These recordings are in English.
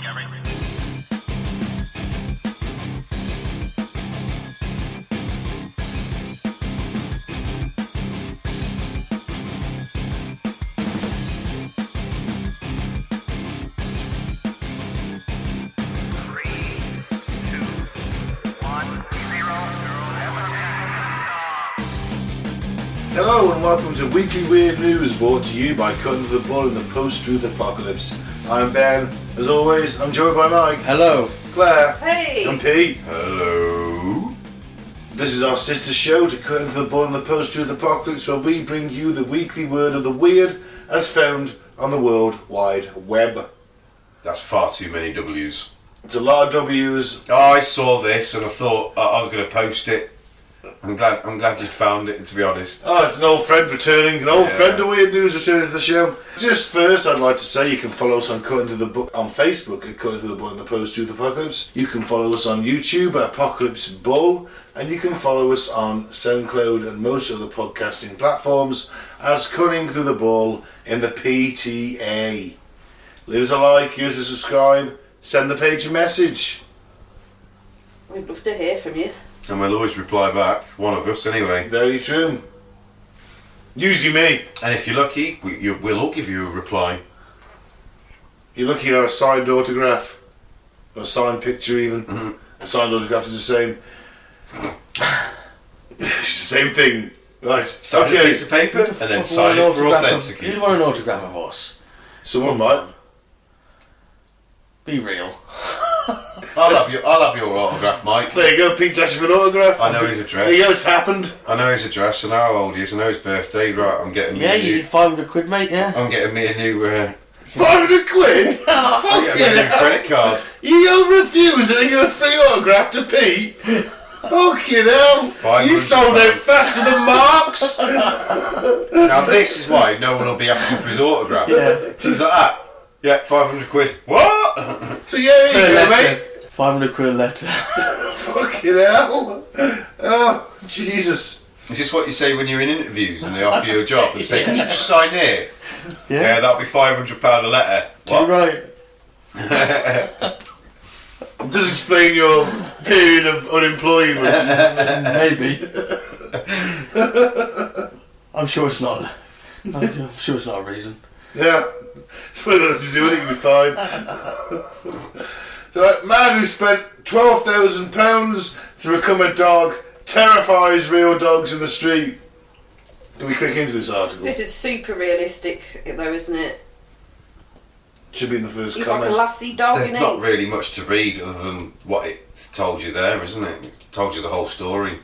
Hello and welcome to Weekly Weird News, brought to you by Cutting to the Bull in the Post-Truth Apocalypse. I'm Ben. As always, I'm joined by Mike. Hello. Claire. Hey. And Pete. Hello. This is our sister show to Cutting to the Bull in the Post-Truth Apocalypse, where we bring you the weekly word of the weird as found on the World Wide Web. That's far too many W's. It's a lot of W's. Oh, I saw this and I thought I was going to post it. I'm glad you'd found it, to be honest. Oh, it's an old friend returning, an old friend of Weird News returning to the show. Just first, I'd like to say you can follow us on Cutting to the Bull on Facebook at Cutting to the Bull in the Post-Truth Apocalypse. You can follow us on YouTube at Apocalypse Bull, and you can follow us on SoundCloud and most other podcasting platforms as Cutting to the Bull in the PTA. Leave us a like, give us a subscribe, send the page a message. We'd love to hear from you. And we'll always reply back, one of us anyway. Very true. Usually me. And if you're lucky, we'll all give you a reply. You're lucky at a signed autograph, or a signed picture even. Mm-hmm. A signed autograph is the same. It's the same thing. Right. Sign a piece of paper and then sign it for authentic. You'd want an autograph of us. Someone might. Be real. I'll have your autograph, Mike. There you go, Pete's asking for an autograph. I know his address. There you go, it's happened. I know his address, I know how old he is, I know his birthday. Right, I'm getting Yeah, you need 500 quid, mate, yeah? I'm getting me a new 500 quid? I'm Fuck getting me a new you. credit card. You don't refuse and give a free autograph to Pete? Fucking hell. 500 You sold out faster than Marks. Now this is why no one will be asking for his autograph. Yeah. So it's like that. Yeah, 500 quid. What? So yeah, there you go, mate. 500 quid a letter. Fucking hell. Oh, Jesus. Is this what you say when you're in interviews and they offer you a job and say, "Can you just sign here?" Yeah, that'll be £500 a letter. You're right. Does explain your period of unemployment. Maybe. I'm sure it's not. I'm sure it's not a reason. Yeah. Suppose to do it, you'll be fine. So, a man who spent £12,000 to become a dog terrifies real dogs in the street. Can we click into this article? This is super realistic, though, isn't it? Should be in the first He's comment. like a lassie dog, There's isn't not he? really much to read other than what it's told you there, isn't it? It told you the whole story.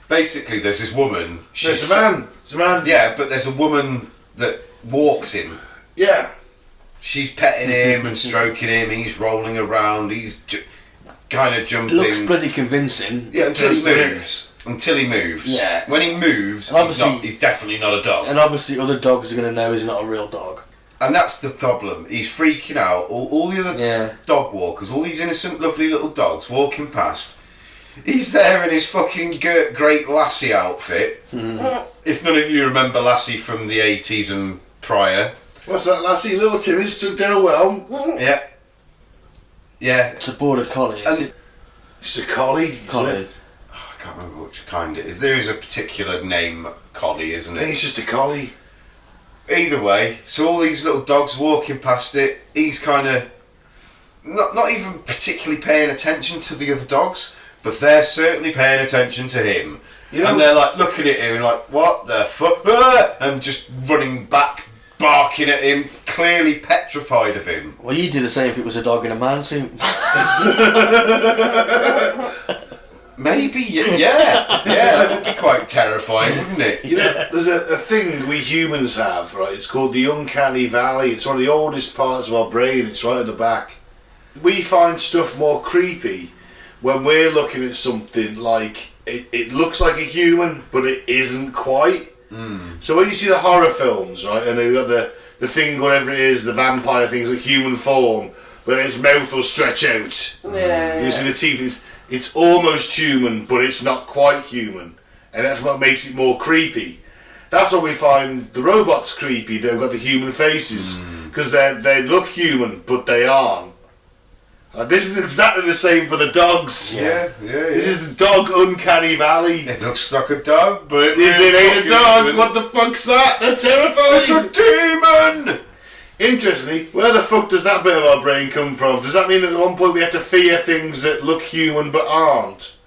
Basically, there's this woman. It's a man. It's a man. Yeah, but there's a woman that walks him. Yeah. She's petting him and stroking him. He's rolling around. He's kind of jumping. It looks bloody convincing. Yeah, until he Does it? moves. Until he moves. Yeah. When he moves, And he's definitely not a dog. And obviously other dogs are going to know he's not a real dog. And that's the problem. He's freaking out. All the other dog walkers, all these innocent, lovely little dogs walking past. He's there in his fucking great Lassie outfit. If none of you remember Lassie from the 80s and prior. What's that, lassie? Little Timmy stuck down a well. Yeah. Yeah. It's a border collie, is it? It's a collie. Collie. I can't remember which kind it is. There is a particular name collie, isn't I think it? it's just a collie. Either way, so all these little dogs walking past it, he's kind of not even particularly paying attention to the other dogs, but they're certainly paying attention to him. You know, and they're like looking at him and like, what the fuck? Ah! And just running back, barking at him, clearly petrified of him. Well, you'd do the same if it was a dog in a man suit. Maybe, yeah, that would be quite terrifying, wouldn't it? You know, there's a thing we humans have, right? It's called the uncanny valley. It's one of the oldest parts of our brain. It's right at the back. We find stuff more creepy when we're looking at something like it looks like a human, but it isn't quite. So when you see the horror films, right, and they've got the thing, whatever it is, the vampire thing's a human form, but its mouth will stretch out. Yeah. You see the teeth, it's almost human, but it's not quite human. And that's what makes it more creepy. That's what we find the robots creepy. They've got the human faces. Because they look human, but they aren't. This is exactly the same for the dogs. Yeah. This is the dog uncanny valley. It looks like a dog, but it It ain't a dog. What the fuck's that? They're terrifying. It's a demon! Interestingly, where the fuck does that bit of our brain come from? Does that mean at one point we had to fear things that look human but aren't?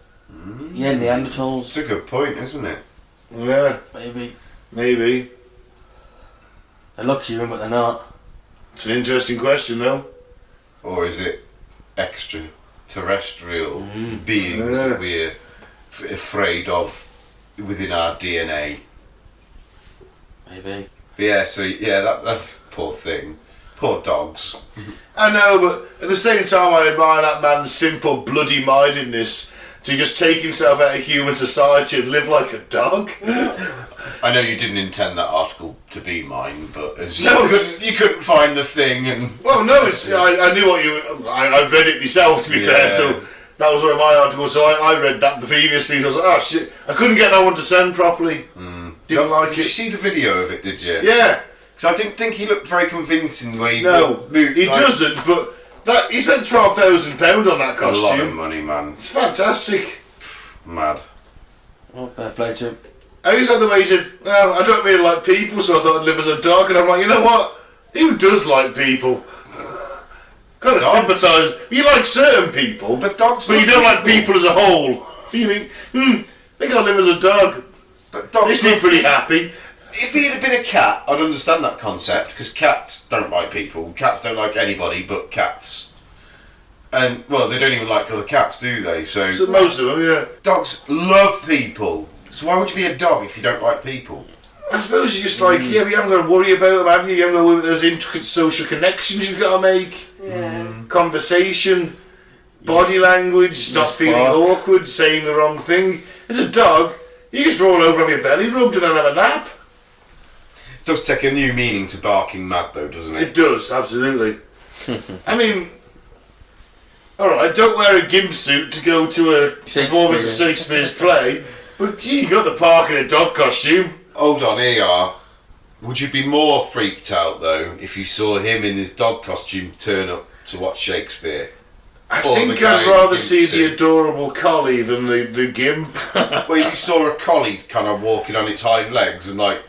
Yeah, Neanderthals. It's a good point, isn't it? Yeah, Maybe. They look human, but they're not. it's an interesting question, though. Or is it extraterrestrial beings that we're afraid of within our DNA? Maybe. But yeah, so that poor thing. Poor dogs. I know, but at the same time I admire that man's simple bloody-mindedness to just take himself out of human society and live like a dog. I know you didn't intend that article to be mine, but as No, you couldn't find the thing, and Well, no, I knew what you... I read it myself, to be fair, so that was one of my articles, so I read that previously, so I was like, oh shit, I couldn't get that one to send properly. Didn't like did it. you see the video of it, did you? Yeah. Because I didn't think he looked very convincing the way he No, moved, he doesn't, but he spent £12,000 on that A lot of costume. money, man. It's fantastic. Mad. Oh, fair play to him. I used to like the way he said, well, I don't really like people, so I thought I'd live as a dog, and I'm like, you know what? Who does like people? Kind of Dogs. sympathise. You like certain people, But dogs but you love don't like people as a whole. You think, I think I'll live as a dog. But They dogs seem love pretty people. happy. If he had been a cat, I'd understand that concept, because cats don't like people. Cats don't like anybody but cats. And, well, they don't even like other cats, do they? So Most of them, yeah. dogs love people. So why would you be a dog if you don't like people? I suppose you're just like, yeah, but you haven't got to worry about them, have you? You haven't got to worry about those intricate social connections you've got to make. Yeah. Conversation, body language, not feeling bark. awkward, saying the wrong thing. As a dog, you just roll over, have your belly rubbed and then have a nap. It does take a new meaning to barking mad, though, doesn't It it? does, absolutely. I mean, alright, don't wear a gimp suit to go to a performance of Shakespeare's play, but you got the park in a dog costume. Hold on, here you are. Would you be more freaked out, though, if you saw him in his dog costume turn up to watch Shakespeare? I Or think the guy I'd in rather gimp see the suit? adorable collie than the gimp. Well, you saw a collie kind of walking on its hind legs, and but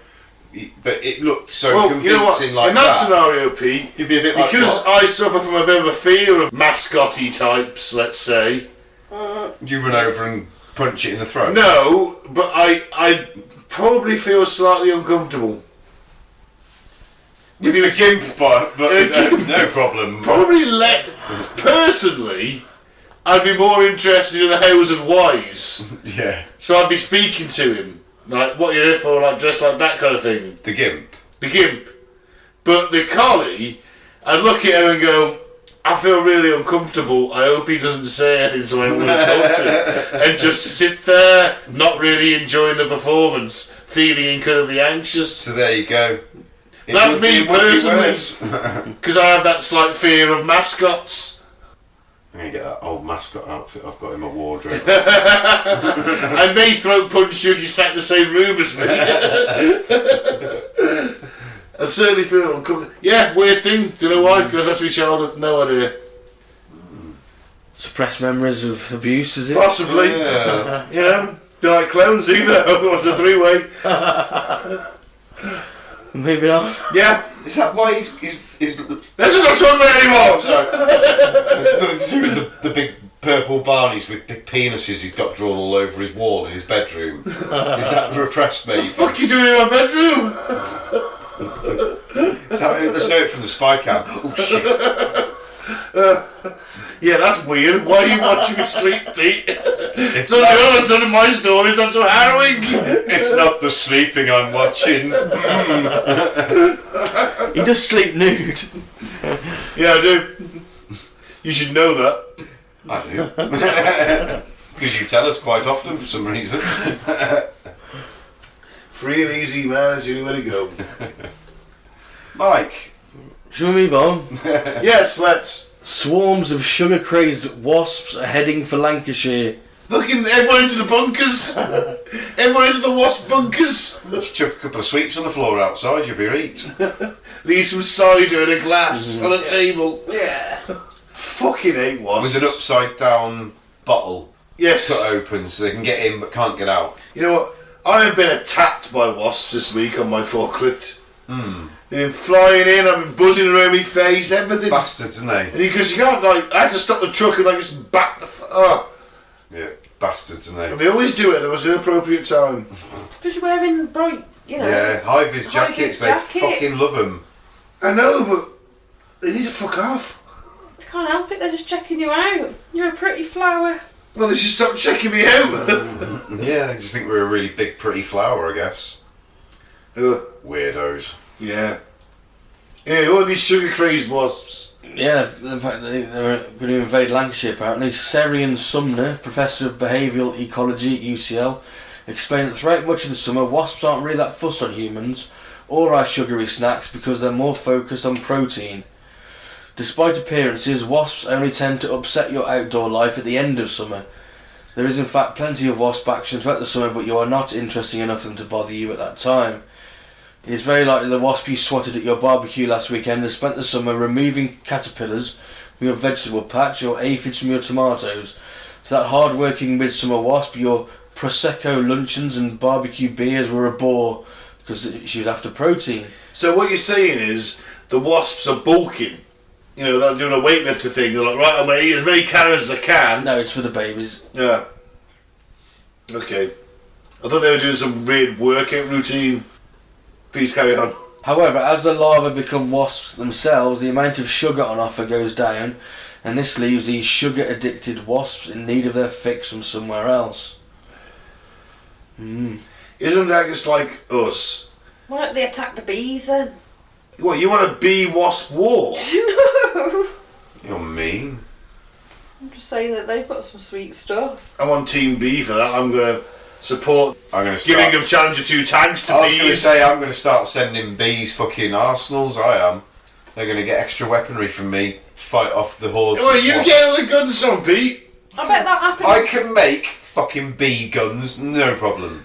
it looked so Well, convincing you know what? like in that scenario, Pete, You'd be a bit like, because what? I suffer from a bit of a fear of mascotty types, let's say. You run over and punch it in the throat. No, but I probably feel slightly uncomfortable. With the gimp, but no problem. Probably personally, I'd be more interested in Howes and Wise. Yeah, So I'd be speaking to him, like, what you're here for, like, dressed like that kind of thing. the gimp. The gimp. But the collie, I'd look at him and go, I feel really uncomfortable. I hope he doesn't say anything so I'm going to talk to him. And just sit there, not really enjoying the performance, feeling incredibly anxious. So there you go. It That's would me be- it would be personally. worse. Because I have that slight fear of mascots. I'm gonna get that old mascot outfit I've got in my wardrobe. I may throat punch you if you sat in the same room as me. I certainly feel uncomfortable. Yeah, weird thing. Do you know why? Because that's my childhood. No idea. Suppressed memories of abuse, is it? Possibly. Yeah. Yeah. Be like clowns either. Hope it wasn't a three-way. Maybe not. Yeah. Is that why he's Let's just not talk about it anymore. sorry. It's nothing to do with the big purple Barneys with big penises he's got drawn all over his wall in his bedroom. Is that repressed, mate? What are you doing in my bedroom? There's a note from the spy cam. Oh shit. Yeah, that's weird. Why are you watching me sleep, Pete? It's So not, all of a sudden my stories are so harrowing. it's not the sleeping I'm watching. He does sleep nude. Yeah, I do. You should know that. I do. Because you tell us quite often for some reason. Free and easy, man. It's the only way to go. Mike. Shall we move on? Yes, let's. Swarms of sugar-crazed wasps are heading for Lancashire. Fucking everyone into the bunkers. Everyone into the wasp bunkers. Just chuck a couple of sweets on the floor outside, you'll be right. Leave some cider in a glass on a table. Yeah. fucking hate wasps. With an upside down bottle Yes. cut open so they can get in but can't get out. You know what? I have been attacked by wasps this week on my forklift. They've been flying in, I've been buzzing around my face, everything. Bastards, aren't they? And because you can't, like, I had to stop the truck and, like, just back the Yeah, bastards, aren't And they? they always do it, there was an appropriate time. It's because you're wearing bright, you know. Yeah, high-vis jackets, they fucking love them. I know, but they need to fuck off. They can't help it, they're just checking you out. You're a pretty flower. Well, they should stop checking me out. Yeah, they just think we're a really big, pretty flower, I guess. Weirdos. Yeah. Yeah, all these sugar-crazed wasps. Yeah, in fact, they're going to invade Lancashire apparently. Serian Sumner, Professor of Behavioural Ecology at UCL, explained that throughout much of the summer, wasps aren't really that fussed on humans or our sugary snacks because they're more focused on protein. Despite appearances, wasps only tend to upset your outdoor life at the end of summer. There is in fact plenty of wasp action throughout the summer, but you are not interesting enough for them to bother you at that time. It is very likely the wasp you swatted at your barbecue last weekend has spent the summer removing caterpillars from your vegetable patch or aphids from your tomatoes. So that hard-working midsummer wasp, your Prosecco luncheons and barbecue beers were a bore because she was after protein. So what you're saying is the wasps are bulking. You know, they're doing a weightlifter thing. They're like, right, I'm going to eat as many calories as I can. No, it's for the babies. Yeah. Okay. I thought they were doing some weird workout routine. Please carry on. However, as the larvae become wasps themselves, the amount of sugar on offer goes down, and this leaves these sugar-addicted wasps in need of their fix from somewhere else. Isn't that just like us? Why don't they attack the bees then? What, you want a bee-wasp war? No! You're mean. I'm just saying that they've got some sweet stuff. I'm on Team B for that. I'm going to support I'm going to giving start... of Challenger 2 tags to I was bees. going to say I'm going to start sending bees fucking arsenals. I am. They're going to get extra weaponry from me to fight off the hordes. Well, of you wasps. get all the guns on, Pete. I bet that happened. I can make fucking bee guns, no problem.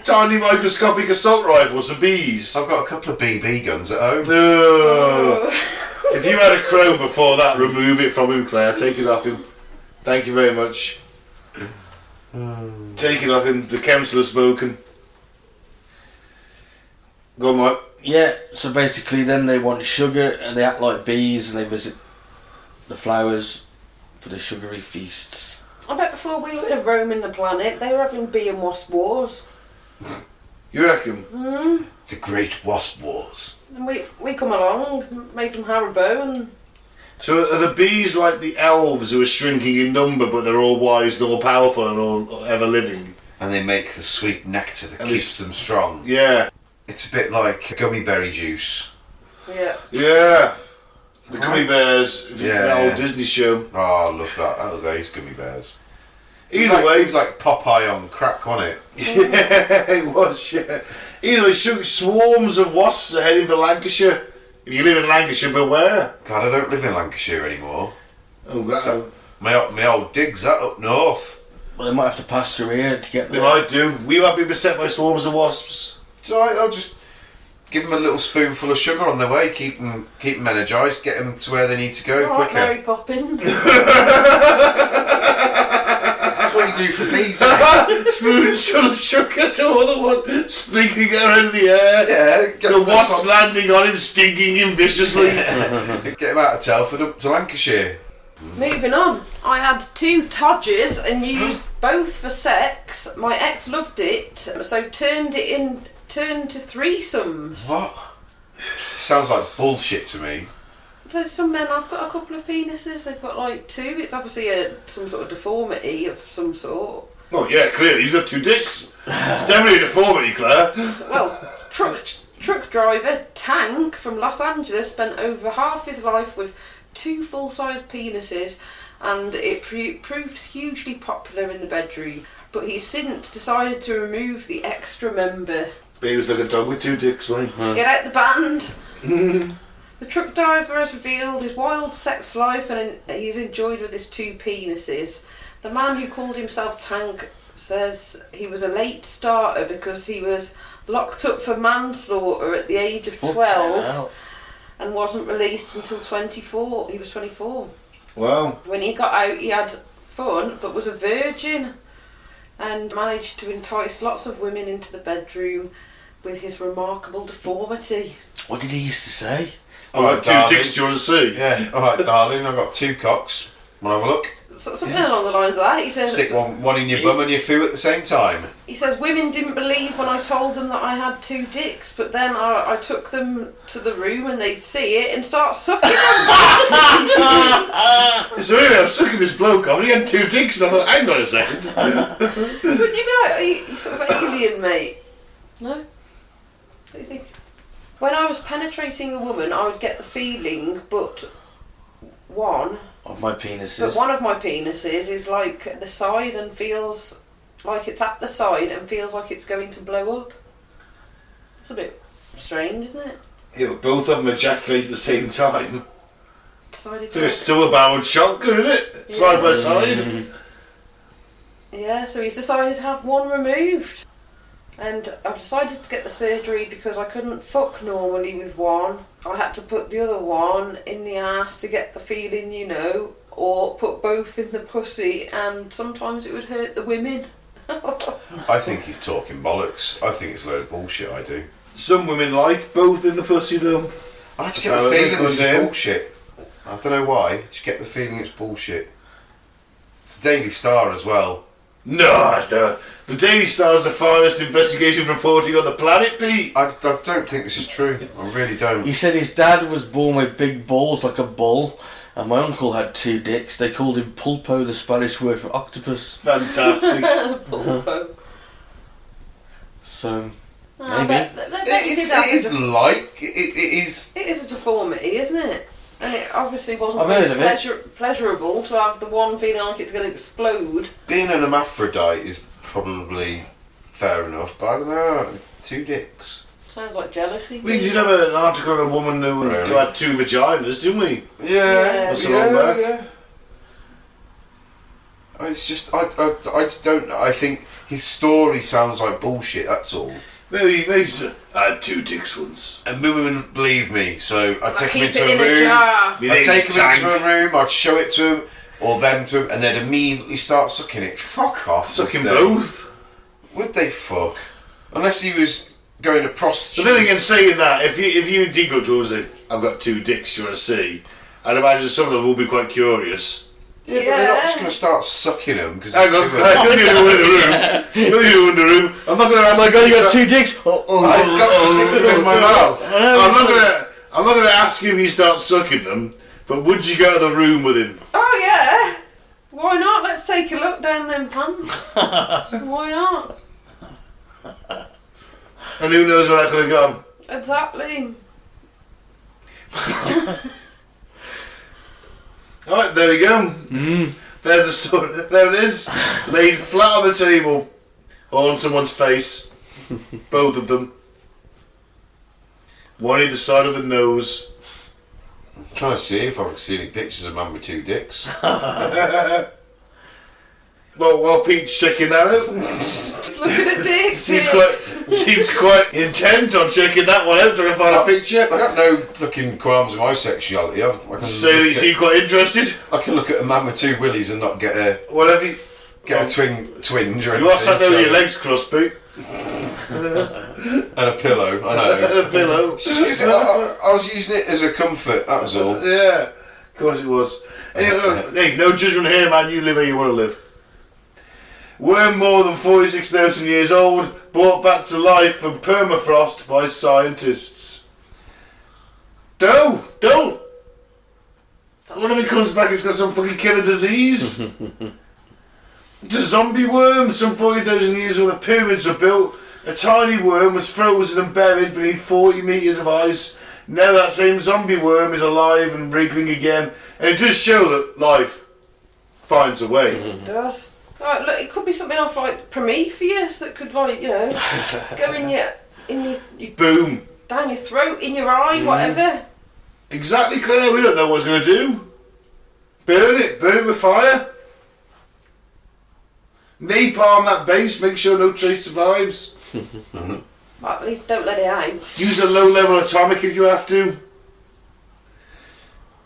Tiny microscopic assault rifles for bees. I've got a couple of BB guns at home. If you had a crow before that, remove it from him, Claire. Take it off him. Thank you very much. Take it off him. The chemicals have spoken. Go on, Mike. Yeah, so basically then they want sugar and they act like bees and they visit the flowers for the sugary feasts. I bet before we were roaming the planet, they were having bee and wasp wars. You reckon? The Great Wasp Wars. And we come along, made some Haribo, and So are the bees like the elves who are shrinking in number, but they're all wise, they're all powerful, and all ever living? And they make the sweet nectar that And keeps them strong. Yeah. It's a bit like gummy berry juice. yeah. Yeah. The gummy bears, Yeah, the old yeah. Disney show. Oh, I love that. That was ace gummy bears. Either way, it was like Popeye on crack, wasn't it? yeah, it was. Yeah. Either way, swarms of wasps are heading for Lancashire. If you live in Lancashire, beware. Glad I don't live in Lancashire anymore. Oh, wow. So, my old dig's that up north. Well, they might have to pass through here to get They there. might do. We might be beset by swarms of wasps. So I'll just give them a little spoonful of sugar on their way, keep them energised, get them to where they need to go All right, quicker. Mary Poppins. That's what you do for bees, isn't it? Spoonful of sugar to all the wasps, sprinkling it around in the air. Yeah, get The them wasps landing on him, stinging him viciously. Get them out of Telford up to Lancashire. Moving on. I had 2 Todgers and used both for sex. My ex loved it, so turned to threesomes. What? Sounds like bullshit to me. There's some men have got a couple of penises, they've got like 2. It's obviously some sort of deformity of some sort. Oh yeah, clearly he's got 2 dicks. It's definitely a deformity, Claire. Well, truck driver Tank from Los Angeles spent over half his life with 2 full-size penises, and it proved hugely popular in the bedroom. But he's since decided to remove the extra member. But he was like a dog with 2 dicks, right? Get out the band! The truck driver has revealed his wild sex life and he's enjoyed with his 2 penises. The man who called himself Tank says he was a late starter because he was locked up for manslaughter at the age of 12 and wasn't released until 24. He was 24. Wow. When he got out, he had fun, but was a virgin, and managed to entice lots of women into the bedroom with his remarkable deformity. What did he used to say? Alright, two dicks, do you want to see? Yeah, alright, darling, I've got 2 cocks. Want to have a look? Something along the lines of that. He says, Stick one in your bum and your foo at the same time. He says, women didn't believe when I told them that I had 2 dicks, but then I took them to the room and they'd see it and start sucking them. So anyway, I was sucking this bloke off and he had 2 dicks and I thought, hang on a second. Wouldn't you be like, he's sort of alien, mate? No? What do you think? When I was penetrating a woman, I would get the feeling, but one Of my penises. But one of my penises is like the side and feels like it's at the side and feels like it's going to blow up. It's a bit strange, isn't it? Yeah, but both of them ejaculate at the same time. Decided It's double-barreled shotgun, isn't it? Side by side. Yeah, so he's decided to have one removed. And I've decided to get the surgery because I couldn't fuck normally with one. I had to put the other one in the ass to get the feeling, you know, or put both in the pussy, and sometimes it would hurt the women. I think he's talking bollocks. I think it's a load of bullshit, I do. Some women like both in the pussy, though. I just get the feeling this is bullshit. I don't know why. I just get the feeling it's bullshit. It's the Daily Star as well. No, it's never. The Daily Star's the finest investigative reporting on the planet, Pete. I don't think this is true. I really don't. He said his dad was born with big balls like a bull, and my uncle had 2 dicks. They called him pulpo, the Spanish word for octopus. Fantastic. Pulpo. So, I maybe. bet he did have It's a- like it is. It is a deformity, isn't it? And it obviously wasn't I've heard of it. pleasurable to have the one feeling like it's going to explode. Being an hermaphrodite is probably fair enough, but I don't know. 2 dicks. Sounds like jealousy. We did have an article on a woman who had 2 vaginas, didn't we? Yeah. That's a long back. Yeah. It's just I don't. I think his story sounds like bullshit. That's all. Maybe I had 2 dicks once. And women wouldn't believe me, so I'd take him Keep into it in a a room. jar. I'd take him into a room. I'd show it to him or them to him, and they'd immediately start sucking it. Fuck off. Sucking would they? both. Would they fuck? Unless he was going to So prostitute. then again, saying that, if you did go towards it, I've got 2 dicks you want to see, I'd imagine some of them will be quite curious. Yeah, but they're not just going to start sucking them because Hang on, you're the one in the room. You're the one in the room. I'm not going to ask. Oh my god, you got 2 dicks! I've got to stick them in my mouth. I'm not going to ask you if you start sucking them, but would you go to the room with him? Oh yeah. Why not? Let's take a look down them pants. Why not? And who knows where that could have gone? Exactly. Alright, there we go. There's a story. There it is. Laid flat on the table. All on someone's face. Both of them. One either side of the nose. I'm trying to see if I can see any pictures of a man with 2 dicks. Well, while Pete's checking that out, Just looking at dicks. seems quite intent on checking that one out, trying to find a picture. I got no fucking qualms with my sexuality. I can Say that you seem quite interested. I can look at a man with 2 willies and not get a twinge or anything. You are sat there with your legs crossed, Pete. And a pillow. I know. And a pillow. It's just because I was using it as a comfort. That was all. Yeah, of course it was. Anyway, hey, no judgment here, man. You live where you want to live. Worm more than 46,000 years old, brought back to life from permafrost by scientists. Don't! What if it comes back, it's got some fucking killer disease? It's a zombie worm. Some 40,000 years when the pyramids were built, a tiny worm was frozen and buried beneath 40 metres of ice. Now that same zombie worm is alive and wriggling again, and it does show that life finds a way. It does. Right, look, it could be something off like Prometheus that could, like, you know, go in your Boom. down your throat, in your eye, whatever. Exactly, Claire. We don't know what it's going to do. Burn it with fire. Napalm that base, make sure no trace survives. Well, at least don't let it out. Use a low-level atomic if you have to.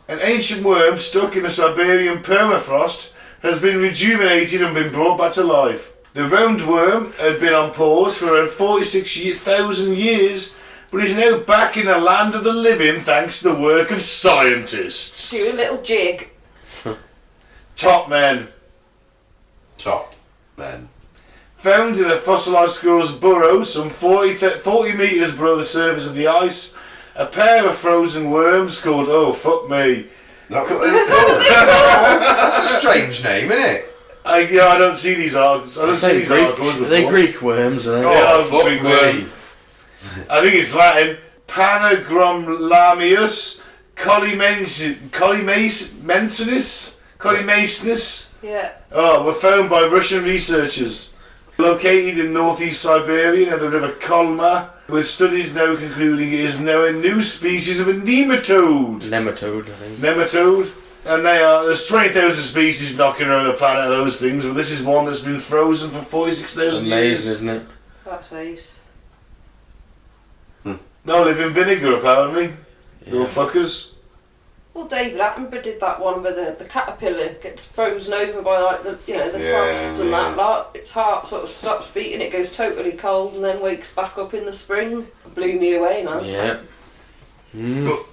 An ancient worm stuck in the Siberian permafrost has been rejuvenated and been brought back to life. The roundworm had been on pause for around 46,000 years, but is now back in the land of the living thanks to the work of scientists. Do a little jig. Top men. Top men. Found in a fossilised squirrel's burrow some 40 metres below the surface of the ice, a pair of frozen worms called, oh fuck me. That's a strange name, isn't it? I don't see these articles. I don't see these articles before. They're Greek worms, aren't they? Oh, fuck Greek me. worm. I think it's Latin. Panagromlamius collimacenus. Yeah. Oh, were found by Russian researchers. Located in northeast Siberia near the river Kolma, with studies now concluding it is now a new species of a nematode. Nematode, I think. Nematode. And there's 20,000 species knocking around the planet of those things, but this is one that's been frozen for 46,000 years. Amazing, isn't it? That's ace. No, live in vinegar apparently. Little fuckers. Well, David Attenborough did that one where the caterpillar gets frozen over by like the frost and that lot. Its heart sort of stops beating, it goes totally cold, and then wakes back up in the spring. Blew me away, man. Yeah. But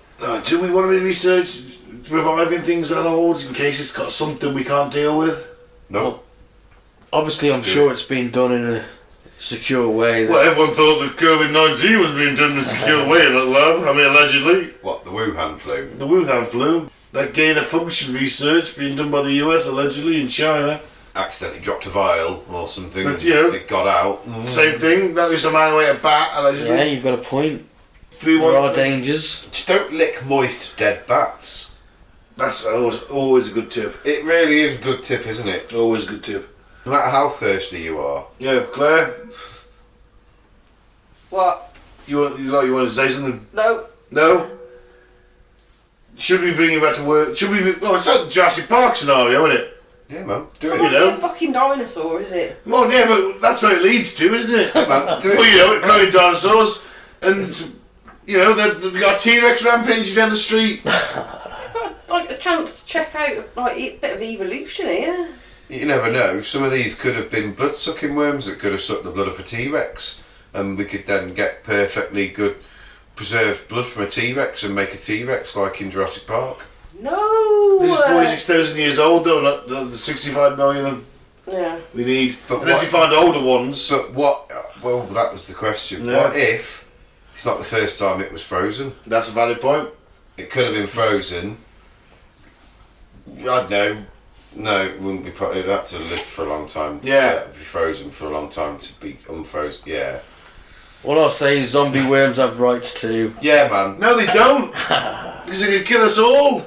do we want to research reviving things that are old in case it's got something we can't deal with? No. Well, obviously, I'm sure it's been done in a secure way. Well, everyone thought that COVID-19 was being done in a secure way in that lab. I mean, allegedly. What, the Wuhan flu? The Wuhan flu. That gain of function research being done by the US, allegedly, in China. Accidentally dropped a vial or something. But, you know, it got out. Same thing. That was a man away a bat, allegedly. Yeah, you've got a point. Do we There want are dangers. Just don't lick moist dead bats. That's always a good tip. It really is a good tip, isn't it? Always a good tip. No matter how thirsty you are. Yeah, Claire, What? you want to say something? No. No? Should we bring you back to work? Should we? It's like the Jurassic Park scenario, isn't it? Yeah, man. Do It it. might know. be a fucking dinosaur, is it? Well, yeah, but that's what it leads to, isn't it? Man, do Before it. you know it, growing dinosaurs, and you know they've got a T-Rex rampaging down the street. Like a chance to check out like a bit of evolution here. You never know. Some of these could have been blood-sucking worms that could have sucked the blood of a T-Rex, and we could then get perfectly good preserved blood from a T-Rex and make a T-Rex like in Jurassic Park. No. This is 46,000 years old, though, not the 65 million of Yeah. we need. But Unless what- we find older ones. But what? Well, that was the question. Yeah. What if it's not the first time it was frozen? That's a valid point. It could have been frozen. I don't know. No, it wouldn't be. It'd have to live for a long time. Yeah. It'd be frozen for a long time to be unfrozen. Yeah. All I'll say is zombie worms have rights too. Yeah, man. No, they don't. Because they could kill us all.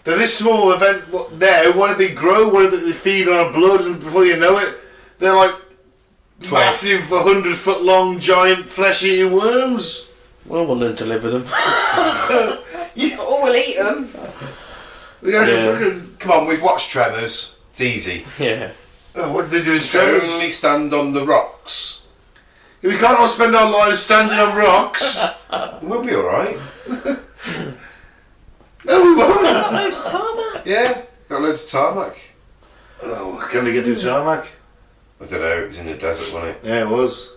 They're this small event now. What if they grow? What if they feed on our blood? And before you know it, they're like 12. massive, 100-foot long, giant, flesh-eating worms. Well, we'll learn to live with them. Or we'll eat them. Yeah. Come on, we've watched Tremors. It's easy. Yeah. Oh, what did they do in Just Tremors? only stand on the rocks. We can't all spend our lives standing on rocks. We'll be alright. No, we won't. Got loads of tarmac. Yeah, got loads of tarmac. Oh, can we get through tarmac? I don't know, it was in the desert, wasn't it? Yeah, it was.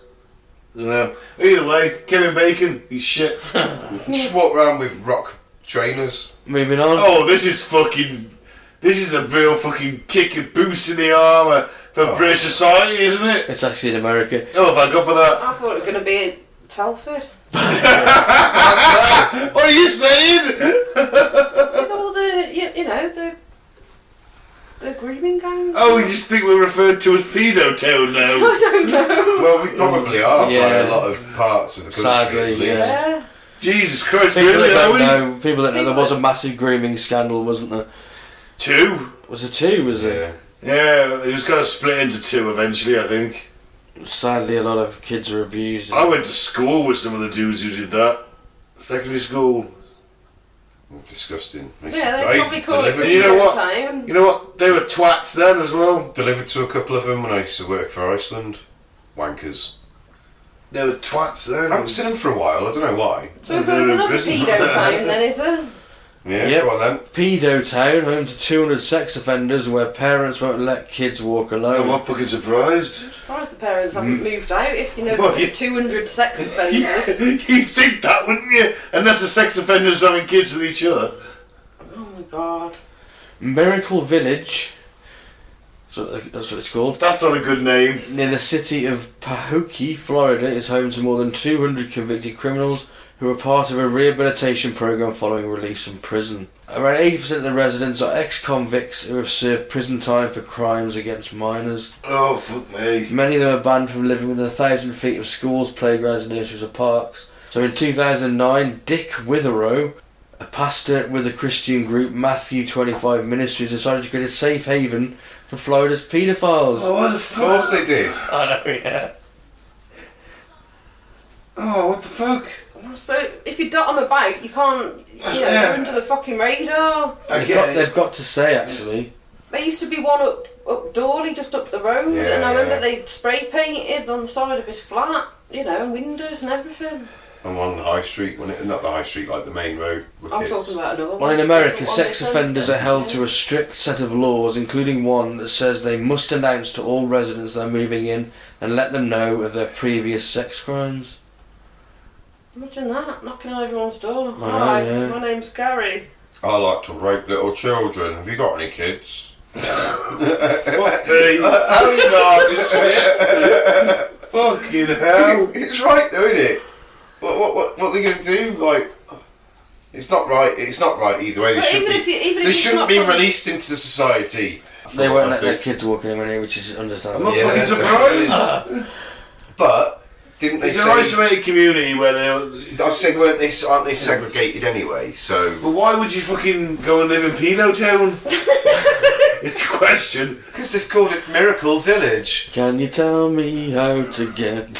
I don't know. Either way, Kevin Bacon, he's shit. Just walk around with rock trainers. Moving on. Oh, this is a real fucking kick and boost in the armour for British society, isn't it? It's actually in America. Oh, if I go for that. I thought it was going to be in Telford. What are you saying? With all the, you know, the grooming gangs. Oh, you just think we're referred to as Pedo Town now? I don't know. Well, we probably are by Yeah. a lot of parts of the country, Sadly, at least. Yeah. Jesus Christ, People really, that are don't we? know, people that know there was a massive grooming scandal, wasn't there? 2? Was it 2, was it? Yeah. Yeah, it was kind of split into 2 eventually, I think. Sadly, a lot of kids are abused. I went to school with some of the dudes who did that. Secondary school. Disgusting. Yeah, they I probably used to call it deliver, You know what? Town. You know what? They were twats then as well. delivered to a couple of them when I used to work for Iceland. Wankers. They were twats then. I haven't seen them for a while, I don't know why. So there's another pedo town then, is there? Yeah, Yep. go on then. Pedo Town, home to 200 sex offenders where parents won't let kids walk alone. I'm not fucking surprised. I'm surprised the parents haven't moved out if you know Well, there's 200 sex offenders. You'd think that, wouldn't you? Unless the sex offenders are having kids with each other. Oh my god. Miracle Village, so that's what it's called, That's not a good name. near the city of Pahokee, Florida, is home to more than 200 convicted criminals who are part of a rehabilitation program following release from prison. Around 80% of the residents are ex-convicts who have served prison time for crimes against minors. Oh, fuck me. Many of them are banned from living within 1,000 feet of schools, playgrounds, nurseries or parks. So in 2009, Dick Witherow, a pastor with the Christian group Matthew 25 Ministries, decided to create a safe haven for Florida's paedophiles. Oh, what the Of course fuck? they did. I know, yeah. Oh, what the fuck? I suppose if you dot them about, you can't, Yeah. go under the fucking radar. I They've get got, it. they've got to say, actually. There used to be one up Dorley, just up the road, Yeah, and I remember yeah. they spray painted on the side of his flat, and windows and everything. Along the high street, wasn't it? Not the high street, like the main road. With I'm kids. talking about another one. Well, in America, That's the one sex they said. offenders are held to a strict set of laws, including one that says they must announce to all residents they're moving in and let them know of their previous sex crimes. Imagine that, knocking on everyone's door. I know, Hi, yeah. my name's Gary. I like to rape little children. Have you got any kids? Fuck me. How dark is shit? Fucking hell. It's right though, isn't it? What are they going to do? Like, it's not right. It's not right either way. They But shouldn't even if be. you- even if They it's shouldn't not be from- released into the society. They won't let I their think. kids walk in anyway, which is I'm understandable. not Yeah. fucking surprised. But didn't they It's an say? isolated community where they. I said, aren't they segregated anyway? So But why would you fucking go and live in Pedo Town? It's the question. because they've called it Miracle Village. Can you tell me how to get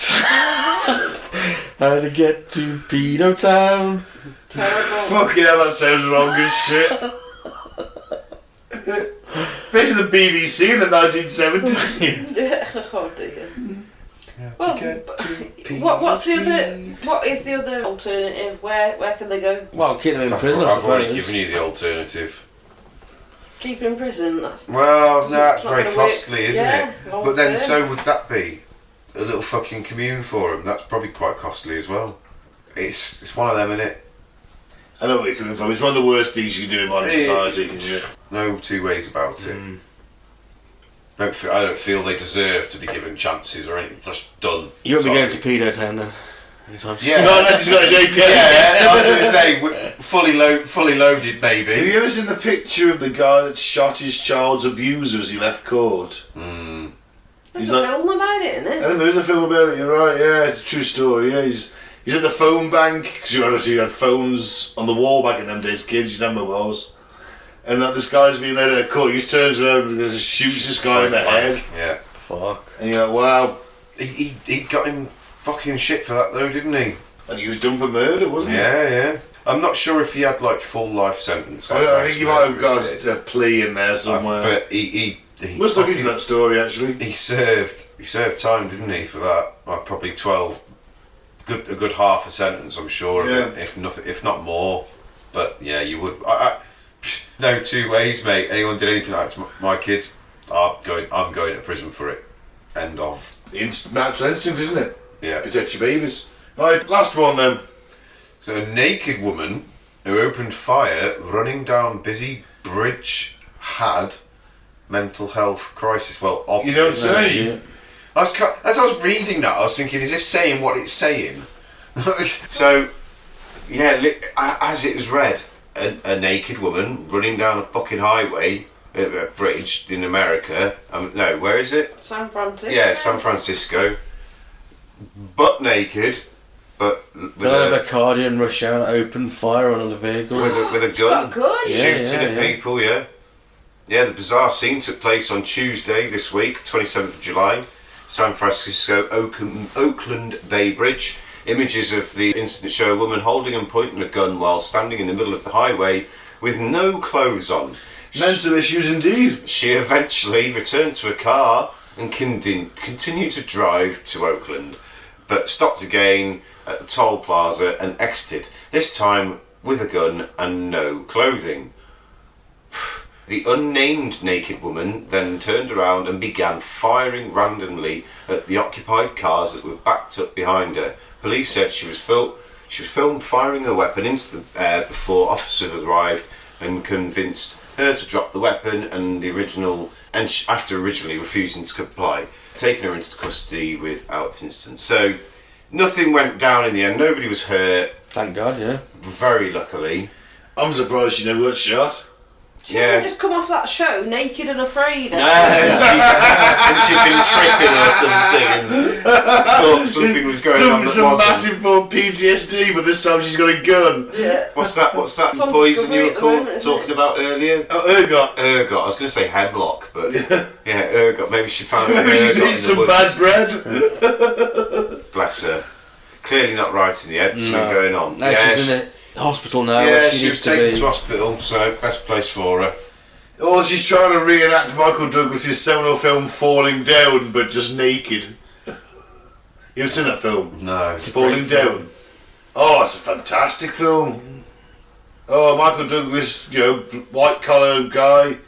to Pedo Town? Terrible. Fucking hell, that sounds wrong as shit. Basically the BBC in the 1970s. Oh dear. To Well, get to what's the PhD. other? What is the other alternative? Where can they go? Well, keep them in I've prison, I already suppose. given you the alternative. Keep in prison. That's Well, no, that's It's not very gonna work. costly, isn't Yeah, it? long But then term. so would that be. A little fucking commune for them. That's probably quite costly as well. It's one of them, innit? I know where you're coming from. It's one of the worst things you can do in modern society. Yeah. No two ways about it. I don't feel they deserve to be given chances or anything. Just done. You won't be Sorry. going to Pedo Town then? Anytime soon. Yeah. No, unless he's got his APS. Yeah, I was going to say fully loaded, Have maybe. you ever seen the picture of the guy that shot his child's abuser as he left court? There's He's a like- film about it, isn't I it? think there is a film about it, you're right, yeah, it's a true story, yeah. He's at the phone bank, because you had phones on the wall back in them days, kids, you know mobiles. And this guy's being led out of court, he just turns around and just shoots this guy in the head. Yeah. Fuck. And you're like, wow. He got him fucking shit for that though, didn't he? And he was done for murder, wasn't he? Yeah. I'm not sure if he had like full life sentence. I think he might have got a plea in there somewhere. But he Must look into that story, actually. He served time, didn't he, for that? Like probably 12, a good half a sentence, I'm sure of Yeah. it, if not more. But yeah, you would. No two ways, mate. Anyone did anything like that to my kids, I'm going to prison for it. End of. Natural instinct, isn't it? Yeah. Protect your babies. Right, last one then. So a naked woman who opened fire running down busy bridge had mental health crisis. Well, You don't obviously. say. As I was reading that, I was thinking, is this saying what it's saying? So, yeah, as it was read, a naked woman running down a fucking highway, a bridge in America. No, where is it? San Francisco. Yeah, San Francisco. Butt naked, but with Another a Bacardi rush hour open fire on another vehicle. with a Got gun, a gun. Yeah. shooting at people. Yeah. The bizarre scene took place on Tuesday this week, 27th of July, San Francisco Oakland Bay Bridge. Images of the incident show a woman holding and pointing a gun while standing in the middle of the highway with no clothes on. Mental issues indeed. She eventually returned to her car and continued to drive to Oakland, but stopped again at the toll plaza and exited, this time with a gun and no clothing. The unnamed naked woman then turned around and began firing randomly at the occupied cars that were backed up behind her. Police said she was filmed firing her weapon into the air before officers arrived and convinced her to drop the weapon, after originally refusing to comply, taking her into custody without incident. So nothing went down in the end. Nobody was hurt. Thank God, yeah. Very luckily. I'm surprised she never got shot. She hasn't just come off that show naked and afraid. And she'd been tripping or something and thought something was going on that some wasn't. massive form PTSD, but this time she's got a gun. Yeah. What's that on poison you Discovery were at the moment, talking about earlier? Oh, ergot. Ergot. I was going to say hemlock, but yeah, ergot. Maybe she found Maybe ergot she's in eating the some woods. bad bread. Bless her. Clearly not right in the head. Something going on. No, she's in the hospital now. Yeah, where she was needs to taken be. to hospital, so best place for her. Or she's trying to reenact Michael Douglas's seminal film Falling Down, but just naked. You ever seen that film? No. Falling Down. Oh, it's a fantastic film. Oh, Michael Douglas, white collar guy,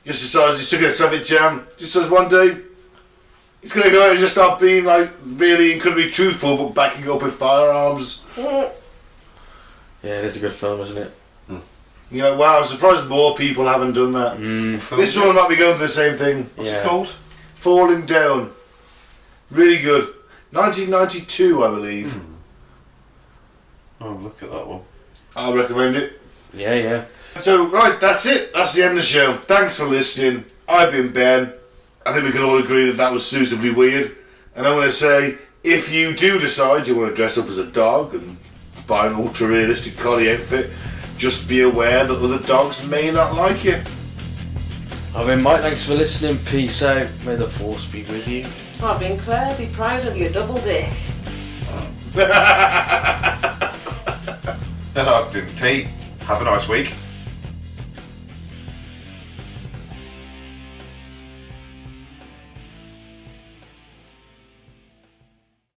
just decides he's stuck in a traffic jam. Just says one day he's gonna go out and just start being like really incredibly truthful, but backing up with firearms. Yeah, it is a good film, isn't it? Wow, I'm surprised more people haven't done that. This one might be going for the same thing. What's it called? Falling Down. Really good. 1992, I believe. Oh, look at that one. I'll recommend it. Yeah. So, right, that's it. That's the end of the show. Thanks for listening. I've been Ben. I think we can all agree that was suitably weird. And I'm going to say, if you do decide you want to dress up as a dog and buy an ultra-realistic collie outfit, just be aware that other dogs may not like you. I've been Mike, thanks for listening. Peace out. May the force be with you. I've been Claire, be proud of your double dick. And I've been Pete. Have a nice week.